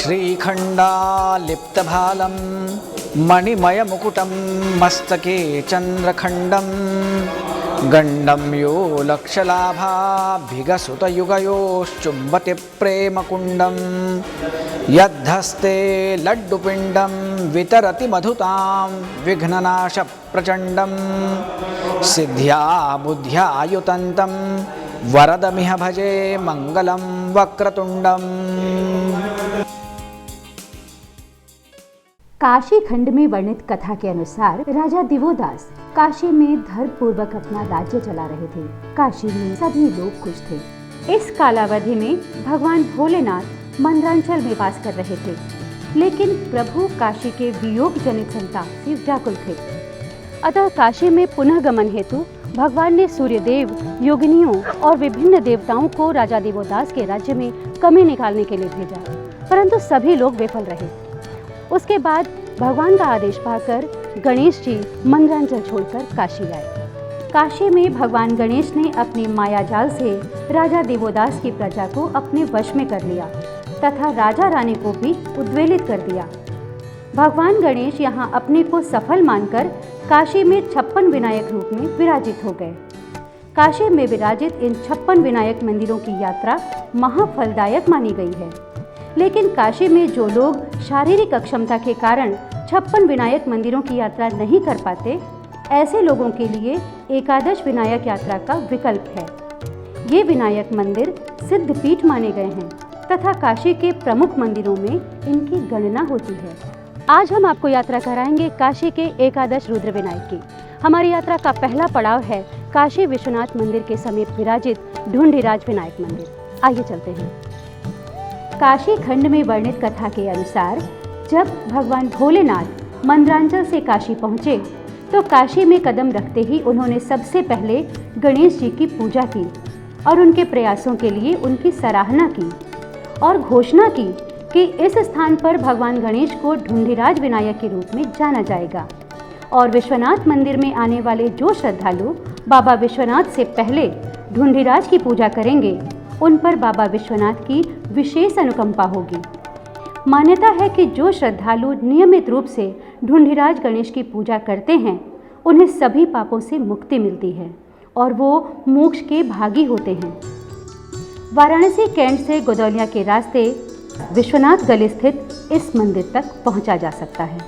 श्रीखण्डालिप्तभालं मणिमयमुकुटं मस्तके चन्द्रखण्डं गण्डं यो लक्षलाभाभिगसुतयुगयोश्चुम्बति प्रेमकुण्डं यद्धस्ते लड्डुपिण्डं वितरति मधुतां विघ्ननाशप्रचण्डं सिद्ध्या बुद्ध्यायुतन्तं वरदमिह भजे मंगलम वक्रतुंडम। काशी खंड में वर्णित कथा के अनुसार राजा दिवोदास काशी में धर्म पूर्वक अपना राज्य चला रहे थे। काशी में सभी लोग खुश थे। इस कालावधि में भगवान भोलेनाथ मंदरांचल में वास कर रहे थे, लेकिन प्रभु काशी के वियोग जनित संताप से व्याकुल थे। अतः काशी में पुनः गमन हेतु भगवान ने सूर्यदेव, योगिनियों और विभिन्न देवताओं को राजा दिवोदास के राज्य में कमी निकालने के लिए भेजा, परंतु सभी लोग विफल रहे। उसके बाद भगवान का आदेश पाकर गणेश जी मंदरांचल छोड़कर काशी आए। काशी में भगवान गणेश ने अपनी माया जाल से राजा दिवोदास की प्रजा को अपने वश में कर लिया तथा राजा रानी को भी उद्वेलित कर दिया। भगवान गणेश यहाँ अपने को सफल मानकर काशी में 56 विनायक रूप में विराजित हो गए। काशी में विराजित इन 56 विनायक मंदिरों की यात्रा महाफलदायक मानी गई है, लेकिन काशी में जो लोग शारीरिक अक्षमता के कारण 56 विनायक मंदिरों की यात्रा नहीं कर पाते, ऐसे लोगों के लिए एकादश विनायक यात्रा का विकल्प है। ये विनायक मंदिर सिद्ध पीठ माने गए हैं तथा काशी के प्रमुख मंदिरों में इनकी गणना होती है। आज हम आपको यात्रा कराएंगे काशी के एकादश रुद्र विनायक की। हमारी यात्रा का पहला पड़ाव है काशी विश्वनाथ मंदिर के समीप विराजित ढूंढीराज विनायक मंदिर। आइए चलते हैं। काशी खंड में वर्णित कथा के अनुसार जब भगवान भोलेनाथ मंदरांचल से काशी पहुँचे तो काशी में कदम रखते ही उन्होंने सबसे पहले गणेश जी की पूजा की और उनके प्रयासों के लिए उनकी सराहना की और घोषणा की कि इस स्थान पर भगवान गणेश को ढूंढीराज विनायक के रूप में जाना जाएगा और विश्वनाथ मंदिर में आने वाले जो श्रद्धालु बाबा विश्वनाथ से पहले ढूंढीराज की पूजा करेंगे, उन पर बाबा विश्वनाथ की विशेष अनुकंपा होगी। मान्यता है कि जो श्रद्धालु नियमित रूप से ढूंढीराज गणेश की पूजा करते हैं, उन्हें सभी पापों से मुक्ति मिलती है और वो मोक्ष के भागी होते हैं। वाराणसी कैंट से गोदौलिया के रास्ते विश्वनाथ गली स्थित इस मंदिर तक पहुंचा जा सकता है।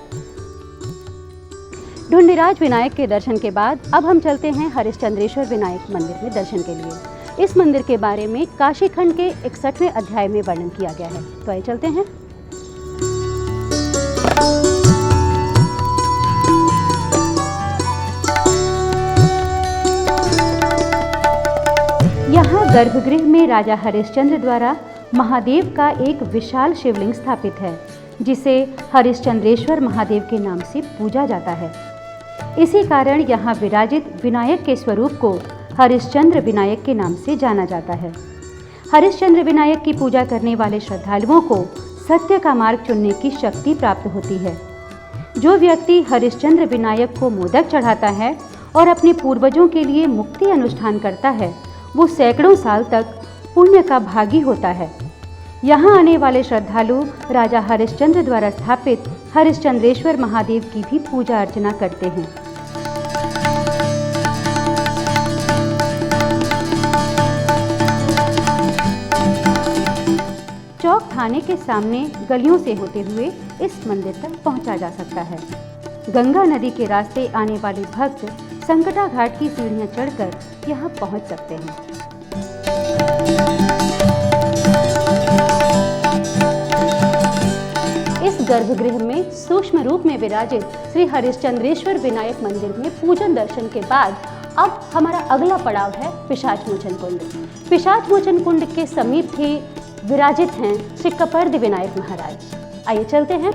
ढूंढीराज विनायक के दर्शन के बाद अब हम चलते हैं हरिश्चंद्रेश्वर विनायक मंदिर में दर्शन के लिए। इस मंदिर के बारे में काशी खंड के 61वें अध्याय में वर्णन किया गया है, तो आइए चलते हैं। यहाँ गर्भगृह में राजा हरिश्चंद्र द्वारा महादेव का एक विशाल शिवलिंग स्थापित है, जिसे हरिश्चंद्रेश्वर महादेव के नाम से पूजा जाता है। इसी कारण यहाँ विराजित विनायक के स्वरूप को हरिश्चंद्र विनायक के नाम से जाना जाता है। हरिश्चंद्र विनायक की पूजा करने वाले श्रद्धालुओं को सत्य का मार्ग चुनने की शक्ति प्राप्त होती है। जो व्यक्ति हरिश्चंद्र विनायक को मोदक चढ़ाता है और अपने पूर्वजों के लिए मुक्ति अनुष्ठान करता है, वो सैकड़ों साल तक पुण्य का भागी होता है। यहाँ आने वाले श्रद्धालु राजा हरिश्चंद्र द्वारा स्थापित हरिश्चंद्रेश्वर महादेव की भी पूजा अर्चना करते हैं। चौक थाने के सामने गलियों से होते हुए इस मंदिर तक पहुंचा जा सकता है। गंगा नदी के रास्ते आने वाले भक्त संकटा घाट की सीढ़ियां चढ़कर यहाँ पहुंच सकते हैं। इस गर्भगृह में सूक्ष्म रूप में विराजित श्री हरिश्चंद्रेश्वर विनायक मंदिर में पूजन दर्शन के बाद अब हमारा अगला पड़ाव है पिशाच मोचन कुंड। पिशाच मोचन कुंड के समीप ही विराजित हैं श्री कपर्द विनायक महाराज। आइए चलते हैं।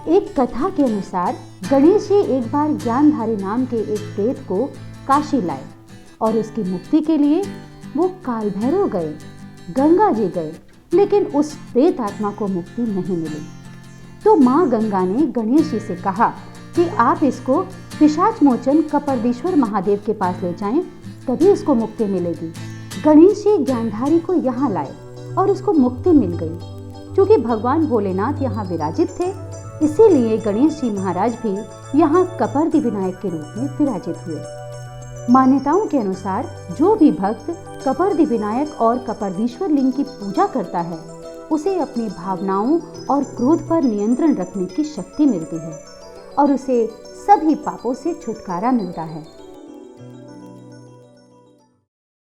एक कथा के अनुसार गणेश जी एक बार ज्ञानधारी नाम के एक प्रेत को काशी लाए और उसकी मुक्ति के लिए वो काल भैरव गए, गंगा जी गए, लेकिन उस प्रेत आत्मा को मुक्ति नहीं मिली। तो माँ गंगा ने गणेश जी से कहा कि आप इसको पिशाच मोचन कपर्दीश्वर महादेव के पास ले जाएं, तभी इसको मुक्ति मिलेगी। गणेश जी ज्ञानधारी को यहाँ लाए और उसको मुक्ति मिल गई। क्योंकि भगवान भोलेनाथ यहाँ विराजित थे, इसीलिए गणेश जी महाराज भी यहाँ कपर्दी विनायक के रूप में विराजित हुए। मान्यताओं के अनुसार जो भी भक्त कपर्दी विनायक और कपर्दीश्वर लिंग की पूजा करता है, उसे अपनी भावनाओं और क्रोध पर नियंत्रण रखने की शक्ति मिलती है और उसे सभी पापों से छुटकारा मिलता है।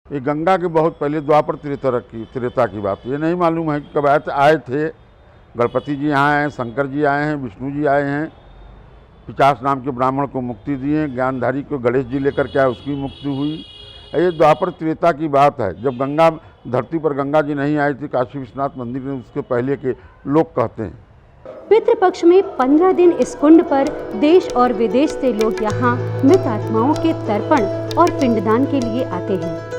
ये गंगा के बहुत पहले द्वापर त्रेता की बात, ये नहीं मालूम है कि कब आए थे। गणपति जी यहाँ आए हैं, शंकर जी आए हैं, विष्णु जी आए हैं, पिचास नाम के ब्राह्मण को मुक्ति दिए, ज्ञानधारी को गणेश जी लेकर के आए, उसकी मुक्ति हुई। ये द्वापर त्रेता की बात है, जब गंगा धरती पर गंगा जी नहीं आई थी, काशी विश्वनाथ मंदिर में उसके पहले के लोग कहते हैं। पितृपक्ष में 15 दिन इस कुंड पर देश और विदेश से लोग यहाँ मृत आत्माओं के तर्पण और पिंडदान के लिए आते हैं।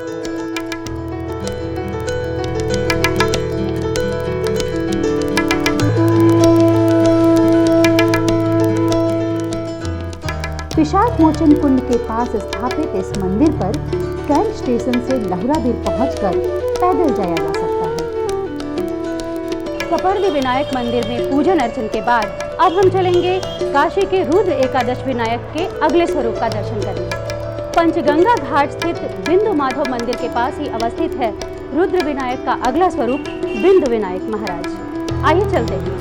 पिशाच मोचन कुंड के पास स्थापित इस मंदिर पर कैंट स्टेशन से लहुराबिल पहुंचकर पैदल जाया जा सकता है। कपर्दी विनायक मंदिर में पूजन अर्चन के बाद अब हम चलेंगे काशी के रुद्र एकादश विनायक के अगले स्वरूप का दर्शन करने। पंचगंगा घाट स्थित बिंदु माधव मंदिर के पास ही अवस्थित है रुद्र विनायक का अगला स्वरूप बिंदु विनायक महाराज। आइए चलते हैं।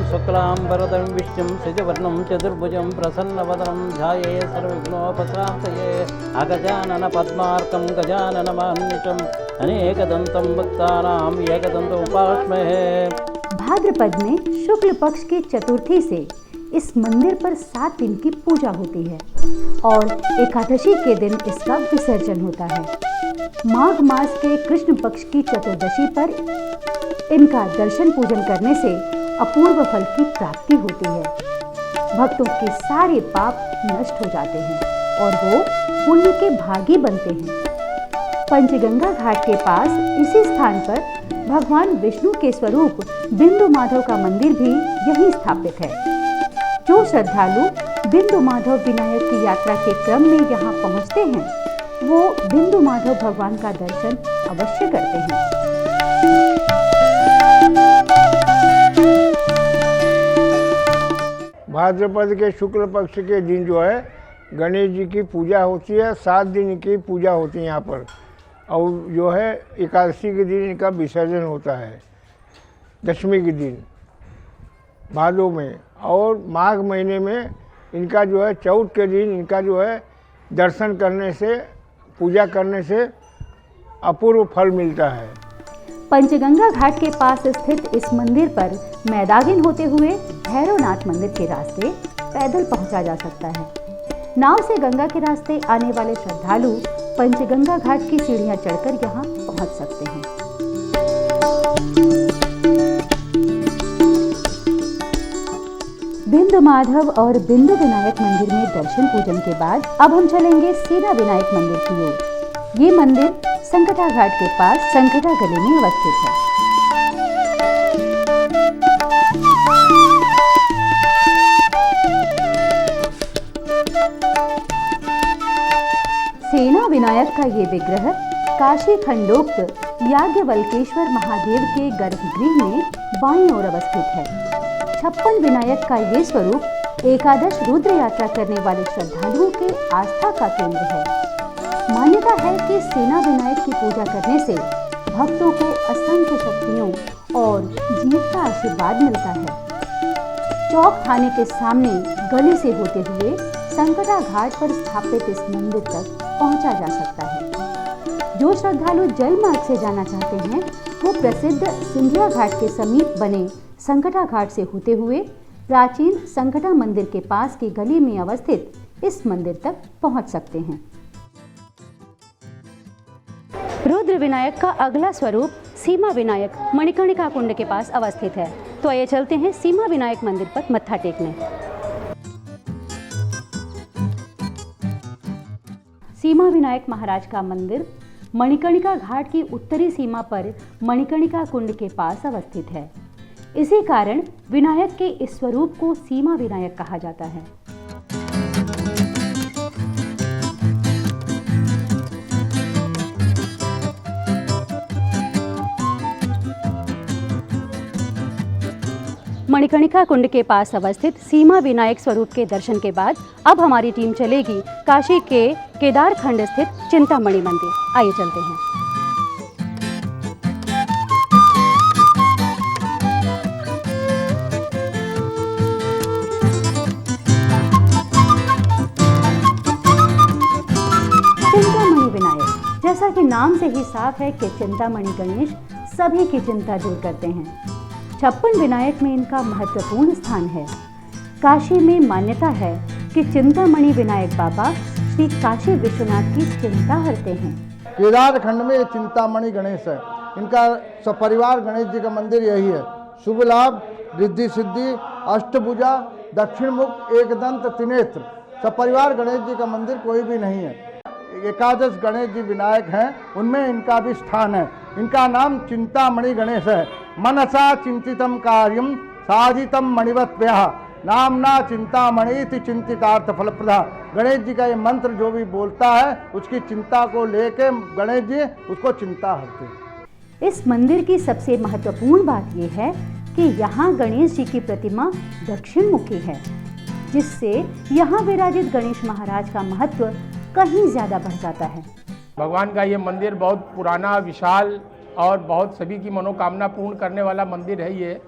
शुक्लांबरधरं विष्णुं शशिवर्णं चतुर्भुजं प्रसन्नवदनं ध्यायेत् सर्वविघ्नोपशान्तये अगजानन पद्मार्कं गजाननमहर्निशम् अनेकदन्तं भक्तानां एकदन्तमुपास्महे। भाद्रपद में शुक्ल पक्ष की चतुर्थी से इस मंदिर पर 7 दिन की पूजा होती है और एकादशी के दिन इसका विसर्जन होता है। माघ मास के कृष्ण पक्ष की चतुर्दशी पर इनका दर्शन पूजन करने से अपूर्व फल की प्राप्ति होती है। भक्तों के सारे पाप नष्ट हो जाते हैं और वो पुण्य के भागी बनते हैं। पंचगंगा घाट के पास इसी स्थान पर भगवान विष्णु के स्वरूप बिंदु माधव का मंदिर भी यहीं स्थापित है। जो श्रद्धालु बिंदु माधव विनायक की यात्रा के क्रम में यहाँ पहुँचते हैं, वो बिंदु माधव भगवान का दर्शन अवश्य करते हैं। भाद्रपद के शुक्ल पक्ष के दिन जो है गणेश जी की पूजा होती है। 7 दिन की पूजा होती है यहाँ पर, और जो है एकादशी के दिन इनका विसर्जन होता है, दशमी के दिन भादों में। और माघ महीने में इनका जो है चौथ के दिन इनका जो है दर्शन करने से, पूजा करने से अपूर्व फल मिलता है। पंचगंगा घाट के पास स्थित इस मंदिर पर मैदागिन होते हुए भैरवनाथ मंदिर के रास्ते पैदल पहुंचा जा सकता है। नाव से गंगा के रास्ते आने वाले श्रद्धालु पंचगंगा घाट की सीढ़ियां चढ़कर यहां पहुंच सकते हैं। बिंदु माधव और बिंदु विनायक मंदिर में दर्शन पूजन के बाद अब हम चलेंगे सीना विनायक मंदिर की ओर। ये मंदिर संकटा घाट के पास संकटा गली में अवस्थित है। सेना विनायक का ये विग्रह काशी खंडोक्त याज्ञवल्केश्वर महादेव के गर्भगृह में बाईं ओर अवस्थित है। 56 विनायक का ये स्वरूप एकादश रुद्र यात्रा करने वाले श्रद्धालुओं के आस्था का केंद्र है। मान्यता है कि सेना विनायक की पूजा करने से भक्तों को असंख्य शक्तियों और जीत का आशीर्वाद मिलता है। चौक थाने के सामने गली से होते हुए संकटा घाट पर स्थापित इस मंदिर तक पहुंचा जा सकता है। जो श्रद्धालु जलमार्ग से जाना चाहते हैं, वो प्रसिद्ध सिंधिया घाट के समीप बने संकटा घाट से होते हुए प्राचीन संकटा मंदिर के पास की गली में अवस्थित इस मंदिर तक पहुंच सकते हैं। रुद्र विनायक का अगला स्वरूप सीमा विनायक मणिकर्णिका कुंड के पास अवस्थित है। तो आइए चलते हैं सीमा विनायक मंदिर पर मत्था टेकने। सीमा विनायक महाराज का मंदिर मणिकर्णिका घाट की उत्तरी सीमा पर मणिकर्णिका कुंड के पास अवस्थित है। इसी कारण विनायक के इस स्वरूप को सीमा विनायक कहा जाता है। मणिकर्णिका कुंड के पास अवस्थित सीमा विनायक स्वरूप के दर्शन के बाद अब हमारी टीम चलेगी काशी के केदारखंड स्थित चिंतामणि मंदिर। आइए चलते हैं। चिंतामणि विनायक, जैसा कि नाम से ही साफ है कि चिंतामणि गणेश सभी की चिंता दूर करते हैं। 56 विनायक में इनका महत्वपूर्ण स्थान है। काशी में मान्यता है कि चिंतामणि विनायक बाबा श्री काशी विश्वनाथ की चिंता हरते हैं। केदारखंड में ये चिंतामणि गणेश है। इनका सपरिवार गणेश जी का मंदिर यही है। शुभ लाभ, रिद्धि सिद्धि, अष्टभुजा, दक्षिण मुख, एकदंत, त्रिनेत्र, सपरिवार गणेश जी का मंदिर कोई भी नहीं है। 11 गणेश जी विनायक हैं, उनमें इनका भी स्थान है। इनका नाम चिंतामणि गणेश है। मनसा चिंतितम कार्यम साधितम मणिवत्व्यः नामना चिंतामणि चिंतितार्थ फलप्रदा। गणेश जी का ये मंत्र जो भी बोलता है उसकी चिंता को लेके गणेश जी उसको चिंता हरते हैं। इस मंदिर की सबसे महत्वपूर्ण बात यह है कि यहाँ गणेश जी की प्रतिमा दक्षिण मुखी है, जिससे यहाँ विराजित गणेश महाराज का महत्व कहीं ज्यादा बढ़ जाता है। भगवान का ये मंदिर बहुत पुराना, विशाल और बहुत सभी की मनोकामना पूर्ण करने वाला मंदिर है। ये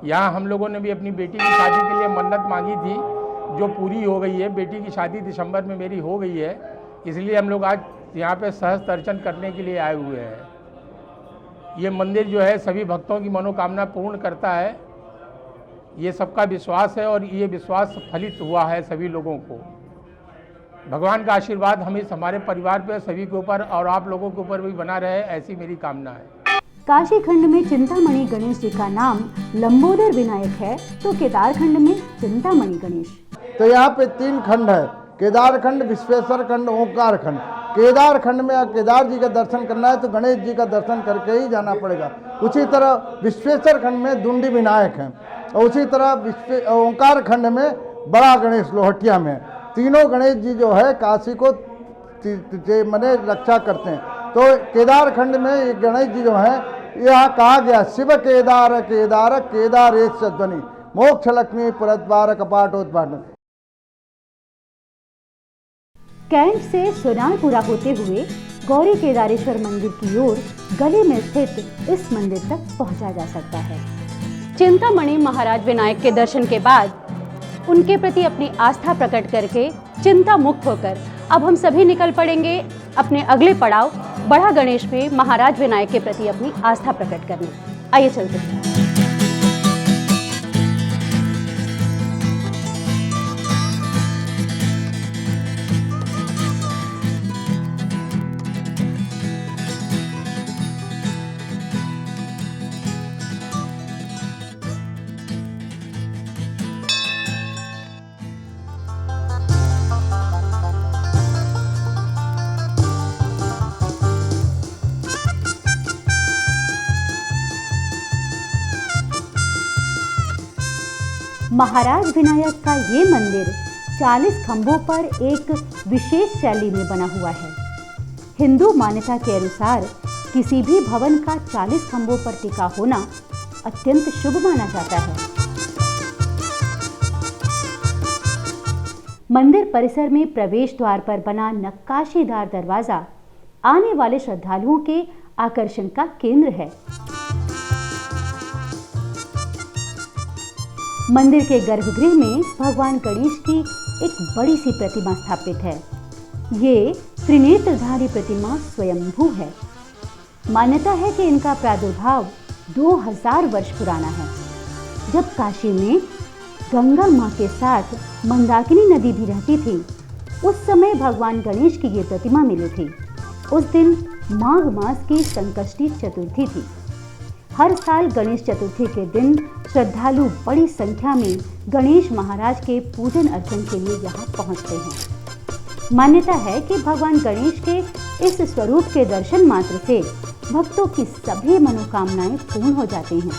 यहाँ हम लोगों ने भी अपनी बेटी की शादी के लिए मन्नत मांगी थी, जो पूरी हो गई है। बेटी की शादी दिसंबर में मेरी हो गई है, इसलिए हम लोग आज यहाँ पे सहज दर्शन करने के लिए आए हुए हैं। ये मंदिर जो है सभी भक्तों की मनोकामना पूर्ण करता है, ये सबका विश्वास है और ये विश्वास फलित हुआ है सभी लोगों को। भगवान का आशीर्वाद हमारे परिवार पे, सभी के ऊपर और आप लोगों के ऊपर भी बना रहे, ऐसी मेरी कामना है। काशी खंड में चिंतामणि गणेश जी का नाम लंबोदर विनायक है, तो केदारखंड में चिंतामणि गणेश। तो यहाँ पे 3 खंड है, केदारखंड, विश्वेश्वर खंड, ओंकार खंड। केदार खंड में केदार जी का दर्शन करना है तो गणेश जी का दर्शन करके ही जाना पड़ेगा। उसी तरह विश्वेश्वर खंड में दुंडी विनायक हैं और उसी तरह ओंकार खंड में बड़ा गणेश लोहटिया में। तीनों गणेश जी जो है काशी को मने रक्षा करते हैं। तो केदार खंड में गणेश जी जो है यहाँ कहा गया शिव केदार केदार केदारेश ध्वनि मोक्ष लक्ष्मी पुरद्वार कपाटोद्वाटन। कैंट से सोनारपुरा होते हुए गौरी केदारेश्वर मंदिर की ओर गली में स्थित इस मंदिर तक पहुंचा जा सकता है। चिंतामणि महाराज विनायक के दर्शन के बाद उनके प्रति अपनी आस्था प्रकट करके चिंता मुक्त होकर अब हम सभी निकल पड़ेंगे अपने अगले पड़ाव बड़ा गणेश में महाराज विनायक के प्रति अपनी आस्था प्रकट करने। आइए चलते हैं। महाराज विनायक का ये मंदिर 40 खंभों पर एक विशेष शैली में बना हुआ है। हिंदू मान्यता के अनुसार किसी भी भवन का 40 खंभों पर टिका होना अत्यंत शुभ माना जाता है। मंदिर परिसर में प्रवेश द्वार पर बना नक्काशीदार दरवाजा आने वाले श्रद्धालुओं के आकर्षण का केंद्र है। मंदिर के गर्भगृह में भगवान गणेश की एक बड़ी सी प्रतिमा स्थापित है। ये त्रिनेत्रधारी प्रतिमा स्वयंभू है। मान्यता है कि इनका प्रादुर्भाव 2000 वर्ष पुराना है। जब काशी में गंगा माँ के साथ मंदाकिनी नदी भी रहती थी, उस समय भगवान गणेश की ये प्रतिमा मिली थी। उस दिन माघ मास की संकष्टी चतुर्थी थी। हर साल गणेश चतुर्थी के दिन श्रद्धालु बड़ी संख्या में गणेश महाराज के पूजन अर्चन के लिए यहाँ पहुँचते हैं। मान्यता है कि भगवान गणेश के इस स्वरूप के दर्शन मात्र से भक्तों की सभी मनोकामनाएं पूर्ण हो जाती हैं।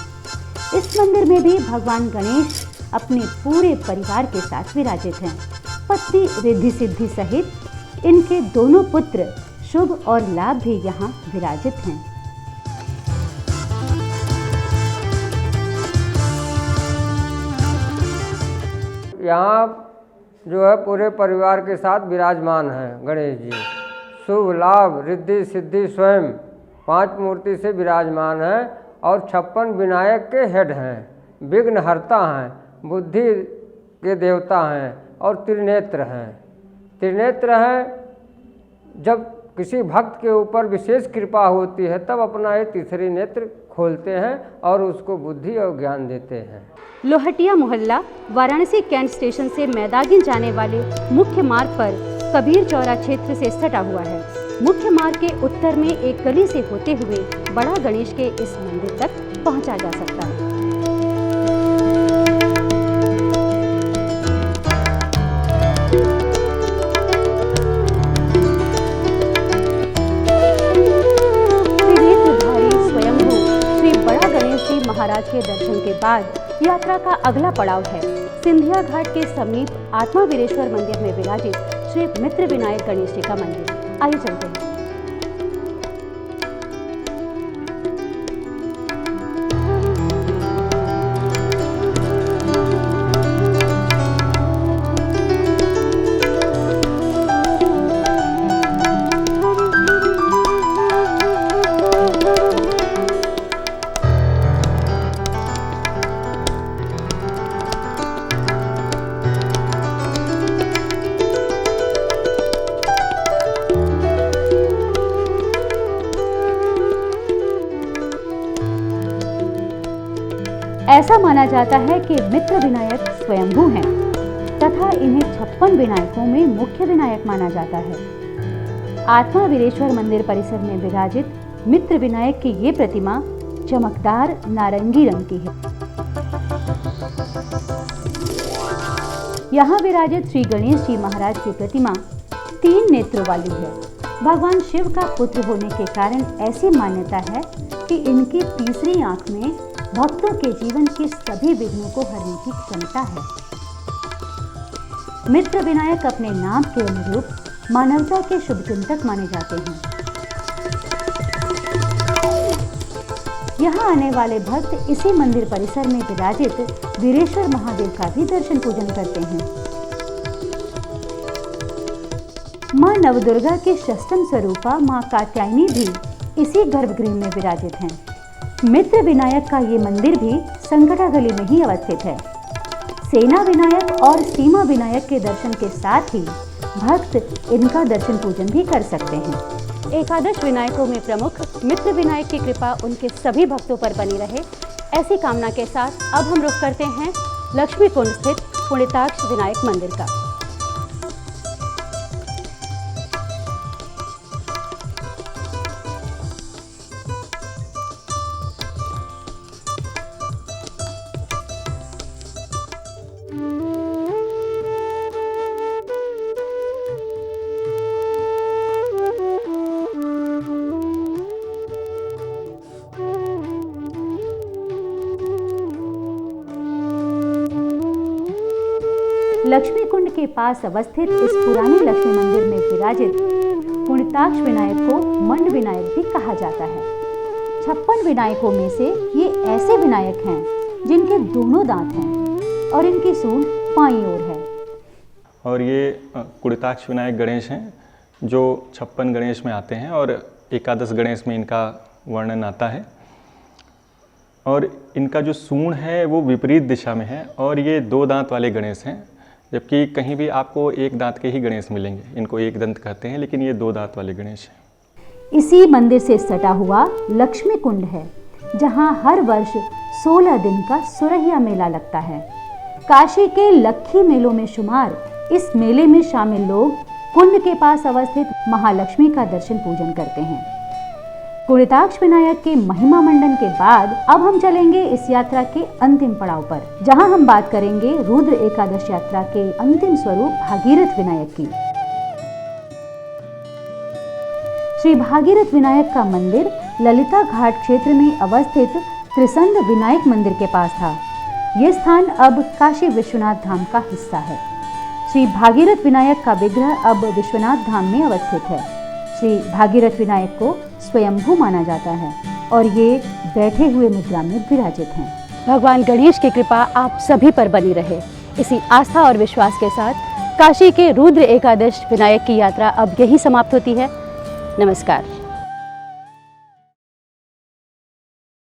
इस मंदिर में भी भगवान गणेश अपने पूरे परिवार के साथ विराजित हैं। पत्नी रिद्धि सिद्धि सहित इनके दोनों पुत्र शुभ और लाभ भी यहाँ विराजित हैं। यहाँ जो है पूरे परिवार के साथ विराजमान हैं गणेश जी। शुभ लाभ रिद्धि सिद्धि स्वयं 5 मूर्ति से विराजमान हैं और 56 विनायक के हेड हैं, विघ्नहर्ता हैं, बुद्धि के देवता हैं और त्रिनेत्र हैं। त्रिनेत्र हैं, जब किसी भक्त के ऊपर विशेष कृपा होती है तब अपना ये तीसरी नेत्र खोलते हैं और उसको बुद्धि और ज्ञान देते हैं। लोहटिया मोहल्ला वाराणसी कैंट स्टेशन से मैदागिन जाने वाले मुख्य मार्ग पर कबीर चौरा क्षेत्र से सटा हुआ है। मुख्य मार्ग के उत्तर में एक गली से होते हुए बड़ा गणेश के इस मंदिर तक पहुंचा जा सकता है। महाराज के दर्शन के बाद यात्रा का अगला पड़ाव है सिंधिया घाट के समीप आत्मा वीरेश्वर मंदिर में विराजित श्री मित्र विनायक गणेश जी का मंदिर। आइए चलते हैं। ऐसा माना जाता है कि मित्र विनायक स्वयंभू हैं तथा इन्हें 56 विनायकों में मुख्य विनायक माना जाता है। आत्मा वीरेश्वर मंदिर परिसर में विराजित मित्र विनायक की ये प्रतिमा चमकदार नारंगी रंग की है। यहाँ विराजित श्री गणेश जी महाराज की प्रतिमा 3 नेत्रों वाली है। भगवान शिव का पुत्र होने के कारण ऐसी मान्यता है कि इनकी तीसरी आंख में भक्तों के जीवन के सभी विघ्नों को हरने की क्षमता है। मित्र विनायक अपने नाम के अनुरूप मानवता के शुभचिंतक माने जाते हैं। यहाँ आने वाले भक्त इसी मंदिर परिसर में विराजित वीरेश्वर महादेव का भी दर्शन पूजन करते हैं। मां नवदुर्गा के षष्ठम स्वरूपा मां कात्यायनी भी इसी गर्भगृह में विराजित हैं। मित्र विनायक का ये मंदिर भी संकटा गली में ही अवस्थित है। सेना विनायक और सीमा विनायक के दर्शन के साथ ही भक्त इनका दर्शन पूजन भी कर सकते हैं। एकादश विनायकों में प्रमुख मित्र विनायक की कृपा उनके सभी भक्तों पर बनी रहे, ऐसी कामना के साथ अब हम रुख करते हैं लक्ष्मी कुंड स्थित पुणिताक्ष विनायक मंदिर का। लक्ष्मी कुंड के पास अवस्थित इस पुराने लक्ष्मी मंदिर में विराजित पुणिताक्ष विनायक को मंड विनायक भी कहा जाता है। 56 विनायकों में से ये ऐसे विनायक हैं जिनके दोनों दांत हैं और इनकी सूंड बाईं ओर है। और ये पुणिताक्ष विनायक गणेश हैं जो 56 गणेश में आते हैं और एकादश गणेश में इनका वर्णन आता है। और इनका जो सूंड है वो विपरीत दिशा में है और ये 2 दांत वाले गणेश हैं, जबकि कहीं भी आपको 1 दांत के ही गणेश मिलेंगे। इनको एक दंत कहते हैं, लेकिन ये 2 दांत वाले गणेश हैं। इसी मंदिर से सटा हुआ लक्ष्मी कुंड है, जहां हर वर्ष 16 दिन का सुरहिया मेला लगता है। काशी के लक्खी मेलों में शुमार इस मेले में शामिल लोग कुंड के पास अवस्थित महालक्ष्मी का दर्शन पूजन करते हैं। पुणिताक्ष विनायक के महिमा मंडन के बाद अब हम चलेंगे इस यात्रा के अंतिम पड़ाव पर, जहां हम बात करेंगे रुद्र एकादश यात्रा के अंतिम स्वरूप भागीरथ विनायक की। श्री भागीरथ विनायक का मंदिर ललिता घाट क्षेत्र में अवस्थित त्रिसंध विनायक मंदिर के पास था। ये स्थान अब काशी विश्वनाथ धाम का हिस्सा है। श्री भागीरथ विनायक का विग्रह अब विश्वनाथ धाम में अवस्थित है। श्री भागीरथ विनायक को स्वयंभू माना जाता है और ये बैठे हुए मुद्रा में विराजित हैं। भगवान गणेश की कृपा आप सभी पर बनी रहे। इसी आस्था और विश्वास के साथ काशी के रुद्र एकादश विनायक की यात्रा अब यही समाप्त होती है। नमस्कार।